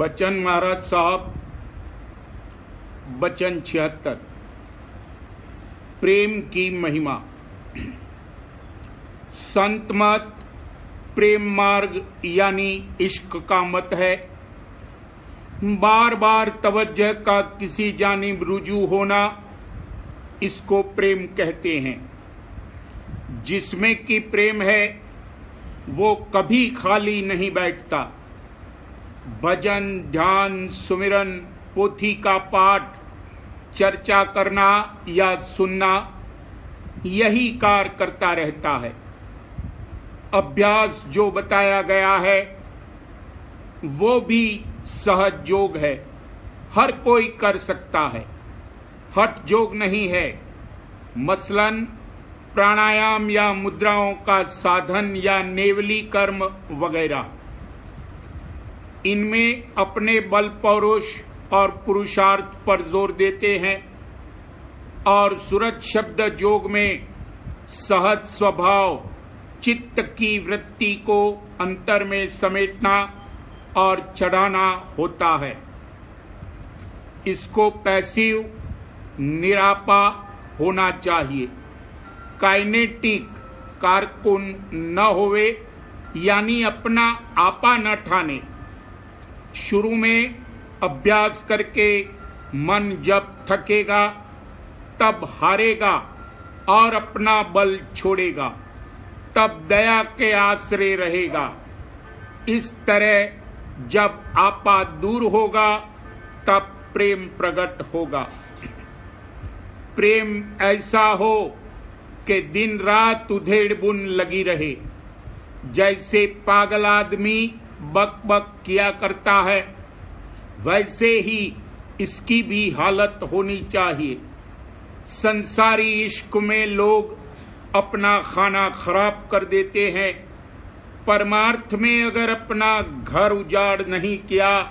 बच्चन महाराज साहब, बचन 76। प्रेम की महिमा। संत मत प्रेम मार्ग यानी इश्क का मत है। बार बार तवज्जो का किसी जानिब रुजू होना, इसको प्रेम कहते हैं। जिसमें कि प्रेम है वो कभी खाली नहीं बैठता। भजन, ध्यान, सुमिरन, पोथी का पाठ, चर्चा करना या सुनना, यही कार्य करता रहता है। अभ्यास जो बताया गया है वो भी सहज योग है, हर कोई कर सकता है, हठ योग नहीं है। मसलन प्राणायाम या मुद्राओं का साधन या नेवली कर्म वगैरह। इनमें अपने बल पौरुष और पुरुषार्थ पर जोर देते हैं और सूरज शब्द योग में सहज स्वभाव चित्त की वृत्ति को अंतर में समेटना और चढ़ाना होता है। इसको पैसिव निरापा होना चाहिए, काइनेटिक कारकुन न होवे, यानी अपना आपा न ठाने। शुरू में अभ्यास करके मन जब थकेगा तब हारेगा और अपना बल छोड़ेगा, तब दया के आश्रय रहेगा। इस तरह जब आपा दूर होगा तब प्रेम प्रकट होगा। प्रेम ऐसा हो कि दिन रात उधेड़ बुन लगी रहे। जैसे पागल आदमी बक बक किया करता है, वैसे ही इसकी भी हालत होनी चाहिए। संसारी इश्क में लोग अपना खाना खराब कर देते हैं। परमार्थ में अगर अपना घर उजाड़ नहीं किया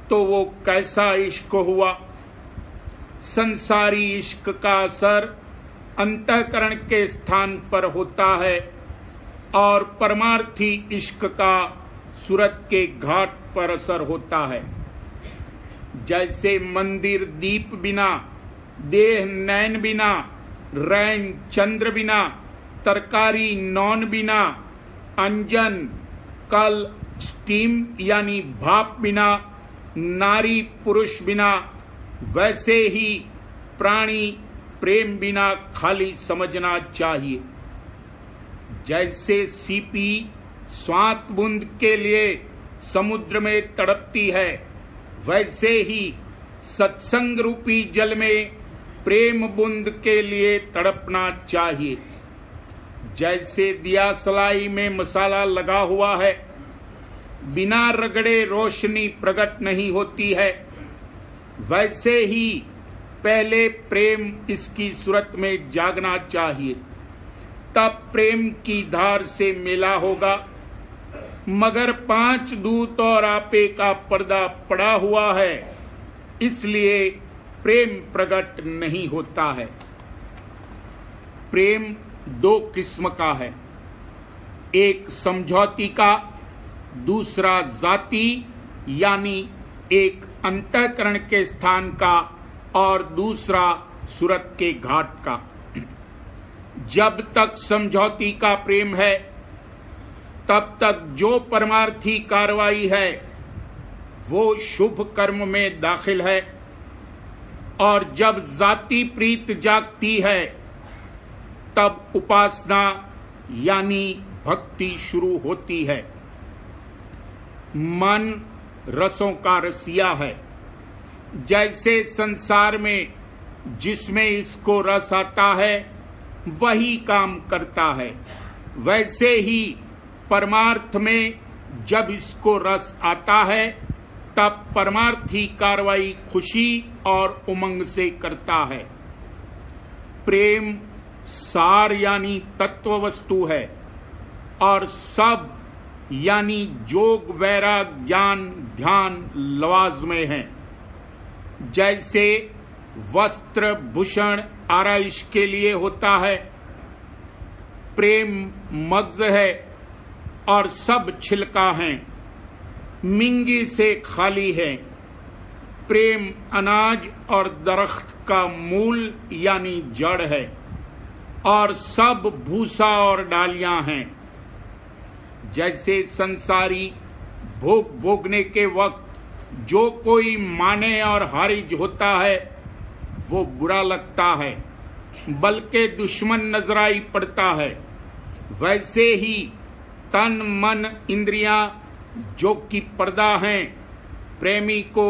तो वो कैसा इश्क हुआ। संसारी इश्क का असर अंतःकरण के स्थान पर होता है और परमार्थी इश्क का सूरत के घाट पर असर होता है। जैसे मंदिर दीप बिना, देह नैन बिना, रैन चंद्र बिना, तरकारी नौन बिना, अंजन कल स्टीम यानी भाप बिना, नारी पुरुष बिना, वैसे ही प्राणी प्रेम बिना खाली समझना चाहिए। जैसे सीपी स्वांत बूंद के लिए समुद्र में तड़पती है, वैसे ही सत्संग रूपी जल में प्रेम बूंद के लिए तड़पना चाहिए। जैसे दिया सलाई में मसाला लगा हुआ है, बिना रगड़े रोशनी प्रकट नहीं होती है, वैसे ही पहले प्रेम इसकी सूरत में जागना चाहिए, तब प्रेम की धार से मेला होगा। मगर 5 दूत और आपे का पर्दा पड़ा हुआ है, इसलिए प्रेम प्रकट नहीं होता है। प्रेम 2 किस्म का है, एक समझौती का, दूसरा जाति यानी एक अंतःकरण के स्थान का और दूसरा सूरत के घाट का। जब तक समझौती का प्रेम है तब तक जो परमार्थी कार्रवाई है वो शुभ कर्म में दाखिल है, और जब जाति प्रीत जागती है तब उपासना यानी भक्ति शुरू होती है। मन रसों का रसिया है। जैसे संसार में जिसमें इसको रस आता है वही काम करता है, वैसे ही परमार्थ में जब इसको रस आता है तब परमार्थी कार्रवाई खुशी और उमंग से करता है। प्रेम सार यानी तत्व वस्तु है और सब यानी जोग वैराग ज्ञान ध्यान लवाज़में है। जैसे वस्त्र भूषण आराइश के लिए होता है, प्रेम मग्ज है और सब छिलका हैं। मिंगी से खाली है। प्रेम अनाज और दरख्त का मूल यानी जड़ है और सब भूसा और डालियां हैं। जैसे संसारी भोग भोगने के वक्त जो कोई माने और हारिज होता है वो बुरा लगता है, बल्कि दुश्मन नजराई पड़ता है, वैसे ही तन मन इंद्रियां जो कि पर्दा हैं प्रेमी को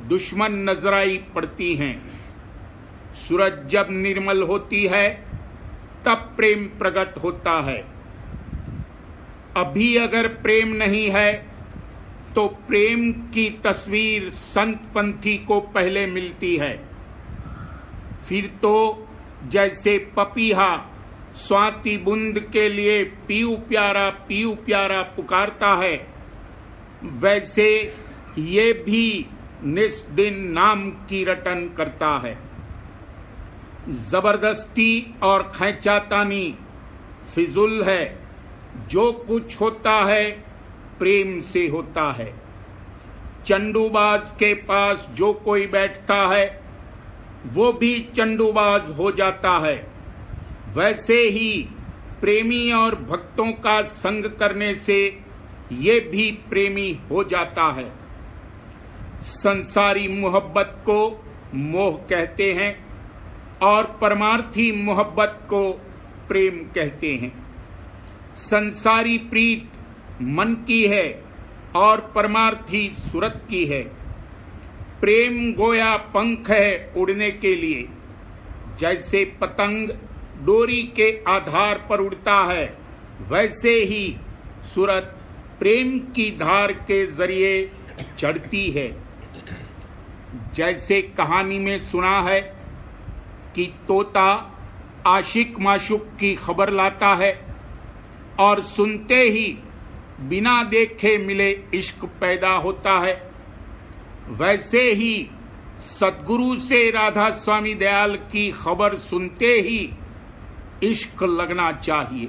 दुश्मन नजराई पड़ती हैं। सूरज जब निर्मल होती है तब प्रेम प्रकट होता है। अभी अगर प्रेम नहीं है तो प्रेम की तस्वीर संत पंथी को पहले मिलती है। फिर तो जैसे पपीहा स्वाति बूंद के लिए पीऊ प्यारा पुकारता है, वैसे ये भी निस्दिन नाम की रटन करता है। जबरदस्ती और खैंचातानी फिजुल है। जो कुछ होता है प्रेम से होता है। चंडूबाज के पास जो कोई बैठता है वो भी चंडूबाज हो जाता है। वैसे ही प्रेमी और भक्तों का संग करने से ये भी प्रेमी हो जाता है। संसारी मोहब्बत को मोह कहते हैं और परमार्थी मोहब्बत को प्रेम कहते हैं। संसारी प्रीत मन की है और परमार्थी सूरत की है। प्रेम गोया पंख है उड़ने के लिए। जैसे पतंग डोरी के आधार पर उड़ता है, वैसे ही सूरत प्रेम की धार के जरिए चढ़ती है। जैसे कहानी में सुना है कि तोता आशिक माशुक की खबर लाता है और सुनते ही बिना देखे मिले इश्क पैदा होता है, वैसे ही सद्गुरु से राधा स्वामी दयाल की खबर सुनते ही इश्क लगना चाहिए।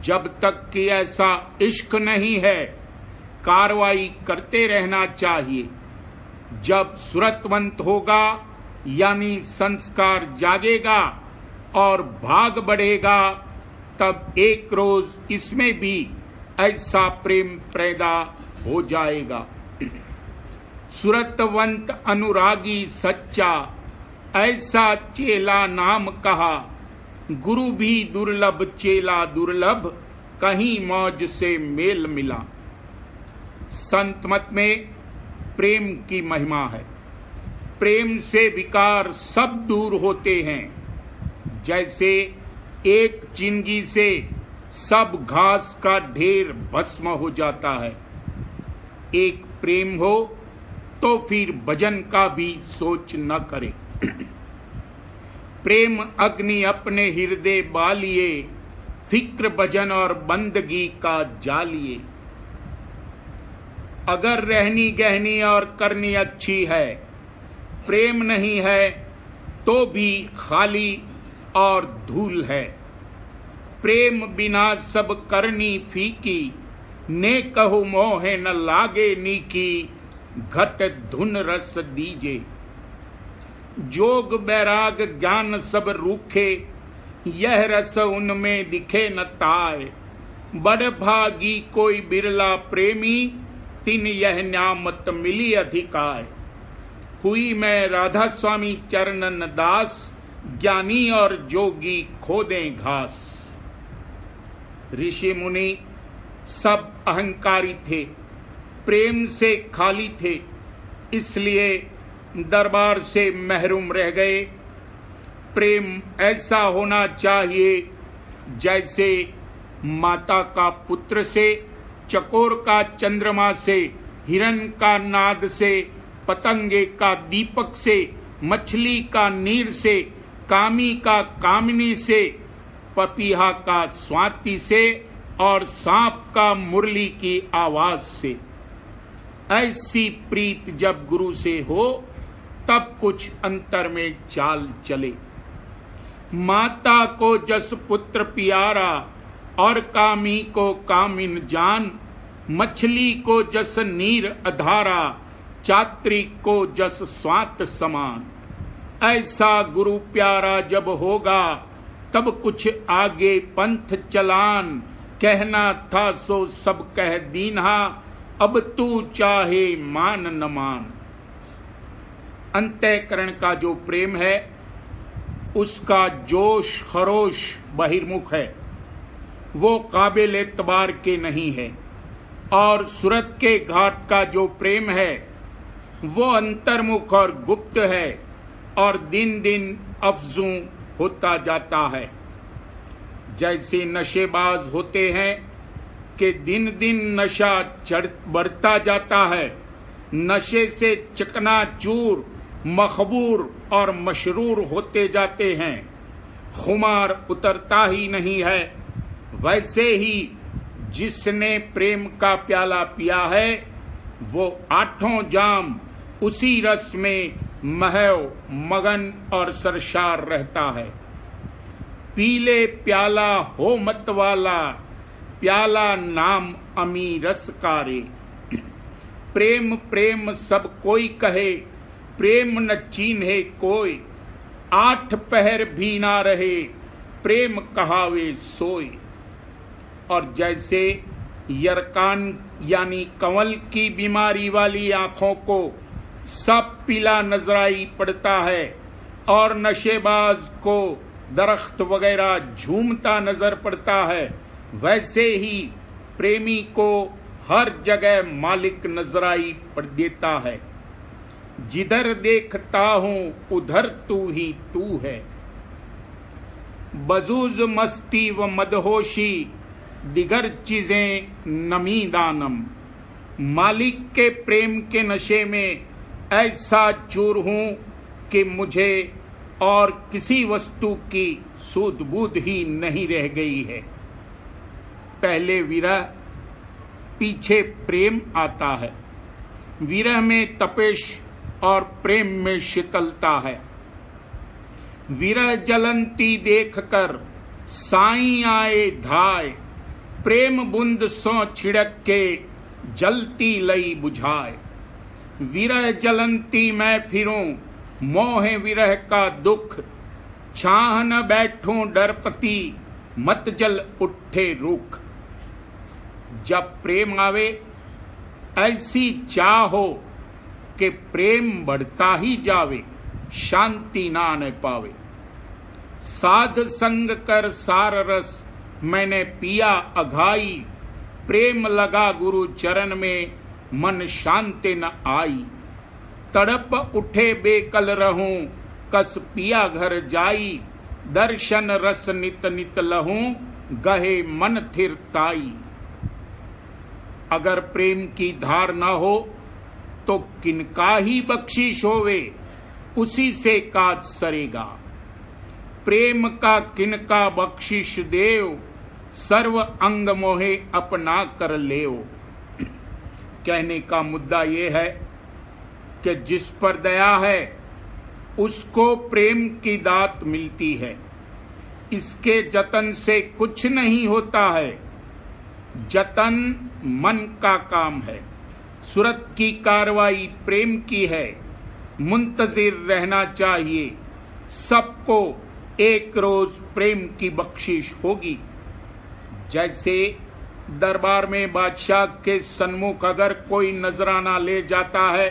जब तक कि ऐसा इश्क नहीं है कार्रवाई करते रहना चाहिए। जब सूरतवंत होगा यानी संस्कार जागेगा और भाग बढ़ेगा, तब एक रोज इसमें भी ऐसा प्रेम पैदा हो जाएगा। सूरतवंत अनुरागी सच्चा, ऐसा चेला नाम कहा। गुरु भी दुर्लभ चेला दुर्लभ, कहीं मौज से मेल मिला। संत मत में प्रेम की महिमा है। प्रेम से विकार सब दूर होते हैं। जैसे एक चिंगी से सब घास का ढेर भस्म हो जाता है। एक प्रेम हो तो फिर भजन का भी सोच न करे। प्रेम अग्नि अपने हृदय बालिए, फिक्र भजन और बंदगी का जालिए। अगर रहनी गहनी और करनी अच्छी है, प्रेम नहीं है तो भी खाली और धूल है। प्रेम बिना सब करनी फीकी, ने कहु मोहे न लागे नीकी, घट धुन रस दीजे। जोग बैराग ज्ञान सब रूखे, यह रस उनमें दिखे न ताय। बड़ भागी कोई बिरला प्रेमी, तिन यह न्यामत मिली अधिकाय। हुई मैं राधा स्वामी चरणन दास, ज्ञानी और जोगी खोदे घास। ऋषि मुनि सब अहंकारी थे, प्रेम से खाली थे, इसलिए दरबार से महरूम रह गए। प्रेम ऐसा होना चाहिए जैसे माता का पुत्र से, चकोर का चंद्रमा से, हिरण का नाद से, पतंगे का दीपक से, मछली का नीर से, कामी का कामिनी से, पपीहा का स्वाति से और सांप का मुरली की आवाज से। ऐसी प्रीत जब गुरु से हो तब कुछ अंतर में चाल चले। माता को जस पुत्र प्यारा और कामी को कामिन जान, मछली को जस नीर अधारा, चात्री को जस स्वात समान। ऐसा गुरु प्यारा जब होगा, तब कुछ आगे पंथ चलान। कहना था सो सब कह दीन्हा, अब तू चाहे मान न मान। अंतःकरण का जो प्रेम है, उसका जोश खरोश बहिर्मुख है, वो काबिल एतबार के नहीं है। और सूरत के घाट का जो प्रेम है, वो अंतर्मुख और गुप्त है और दिन दिन अफजू होता जाता है। जैसे नशेबाज होते हैं कि दिन दिन नशा बढ़ता जाता है, नशे से चकनाचूर, मखबूर और मशरूर होते जाते हैं, खुमार उतरता ही नहीं है। वैसे ही जिसने प्रेम का प्याला पिया है, वो आठों जाम उसी रस में महव मगन और सरशार रहता है। पीले प्याला हो मत वाला, प्याला नाम अमी रस कारे। प्रेम प्रेम सब कोई कहे, प्रेम न चीन्हे कोई। आठ पहर भी ना रहे, प्रेम कहावे सोए। और जैसे यरकान यानी कंवल की बीमारी वाली आंखों को सब पीला नजराई पड़ता है और नशेबाज को दरख्त वगैरह झूमता नजर पड़ता है, वैसे ही प्रेमी को हर जगह मालिक नजराई पड़ देता है। जिधर देखता हूं उधर तू ही तू है। बजूज मस्ती व मदहोशी, दिगर चीजें नमी दानम। मालिक के प्रेम के नशे में ऐसा चूर हूं कि मुझे और किसी वस्तु की सूध बूध ही नहीं रह गई है। पहले विरह, पीछे प्रेम आता है। विरह में तपेश और प्रेम में शीतलता है। विरह जलंती देखकर साईं आए धाय, प्रेम बूंद सो छिड़क के जलती लई बुझाए। विरह जलंती मैं फिरूं, मोह विरह का दुख। छाह न बैठूं डरपति, मत जल उठे रुख। जब प्रेम आवे, ऐसी चाह हो कि प्रेम बढ़ता ही जावे, शांति ना न पावे। साध संग कर सार रस, मैंने पिया अघाई। प्रेम लगा गुरु चरण में, मन शांति न आई। तड़प उठे बेकल रहूं, कस पिया घर जाई। दर्शन रस नित नित लहूं, गहे मन थिर ताई। अगर प्रेम की धार न हो तो किनका ही बख्शीश होवे, उसी से काज सरेगा। प्रेम का किनका बख्शिश देव, सर्व अंग मोहे अपना कर लेओ। कहने का मुद्दा यह है कि जिस पर दया है उसको प्रेम की दात मिलती है। इसके जतन से कुछ नहीं होता है, जतन मन का काम है। सूरत की कार्रवाई प्रेम की है, मुंतजिर रहना चाहिए। सबको एक रोज प्रेम की बख्शिश होगी। जैसे दरबार में बादशाह के सन्मुख अगर कोई नजराना ले जाता है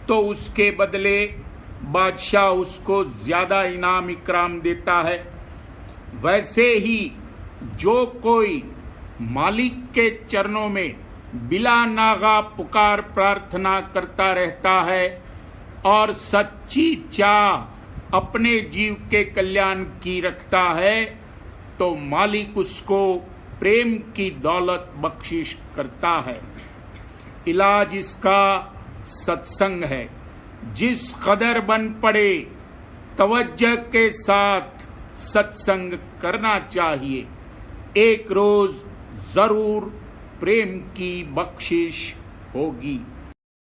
तो उसके बदले बादशाह उसको ज्यादा इनाम इकराम देता है। वैसे ही जो कोई मालिक के चरणों में बिला नागा पुकार प्रार्थना करता रहता है और सच्ची चाह अपने जीव के कल्याण की रखता है, तो मालिक उसको प्रेम की दौलत बख्शिश करता है। इलाज इसका सत्संग है। जिस कदर बन पड़े, तवज्जो के साथ सत्संग करना चाहिए। एक रोज जरूर प्रेम की बख्शिश होगी।